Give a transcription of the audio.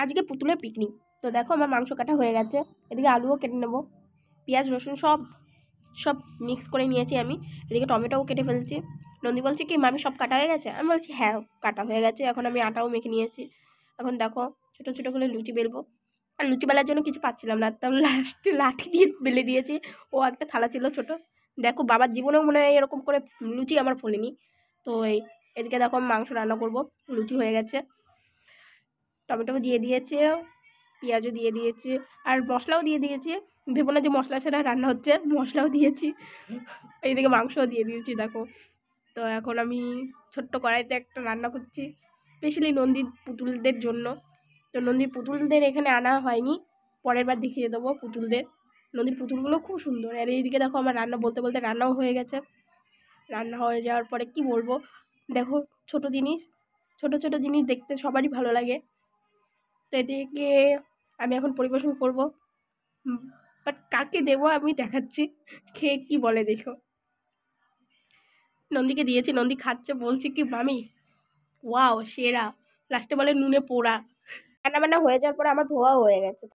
আজকে পুতুলের পিকনিক। তো দেখো আমার মাংস কাটা হয়ে গেছে, এদিকে আলুও কেটে নেবো, পেঁয়াজ রসুন সব সব মিক্স করে নিয়েছি আমি। এদিকে টমেটোও কেটে ফেলছি। নন্দী বলছে কি মামি সব কাটা হয়ে গেছে? আমি বলছি হ্যাঁ কাটা হয়ে গেছে। এখন আমি আটাও মেখে নিয়েছি। এখন দেখো ছোটো ছোটো করে লুচি বেলবো। আর লুচি বেলার জন্য কিছু পাচ্ছিলাম না, তাহলে লাস্টে লাঠি দিয়ে বেলে দিয়েছি। ও একটা থালা ছিল ছোটো। দেখো বাবার জীবনেও মনে হয় এরকম করে লুচি আমার ফোলেনি। তো এদিকে দেখো আমি মাংস রান্না করবো। লুচি হয়ে গেছে, টমেটো দিয়ে দিয়েছে, পেঁয়াজও দিয়ে দিয়েছি, আর মশলাও দিয়ে দিয়েছি। ভেবো না যে মশলা ছাড়া রান্না হচ্ছে, মশলাও দিয়েছি। এইদিকে মাংসও দিয়ে দিয়েছি দেখো। তো এখন আমি ছোট্ট কড়াইতে একটা রান্না করছি, স্পেশালি নন্দীর পুতুলদের জন্য। তো নন্দীর পুতুলদের এখানে আনা হয়নি, পরের বার দেখিয়ে দেবো পুতুলদের। নন্দীর পুতুলগুলো খুব সুন্দর। আর এইদিকে দেখো আমার রান্না বলতে বলতে রান্নাও হয়ে গেছে। রান্না হয়ে যাওয়ার পরে কি বলবো, দেখো ছোট জিনিস, ছোট ছোট জিনিস দেখতে সবারই ভালো লাগে। তো এদিকে আমি এখন পরিবেশন করব, বাট কাকে দেবো আমি দেখাচ্ছি, খেয়ে কি বলে দেখো। নন্দীকে দিয়েছি, নন্দী খাচ্ছে, বলছি কি মামি ওয়াও সেরা, লাস্টে বলে নুনে পোড়া। রান্নাবান্না হয়ে যাওয়ার পরে আমার ধোয়াও হয়ে গেছে।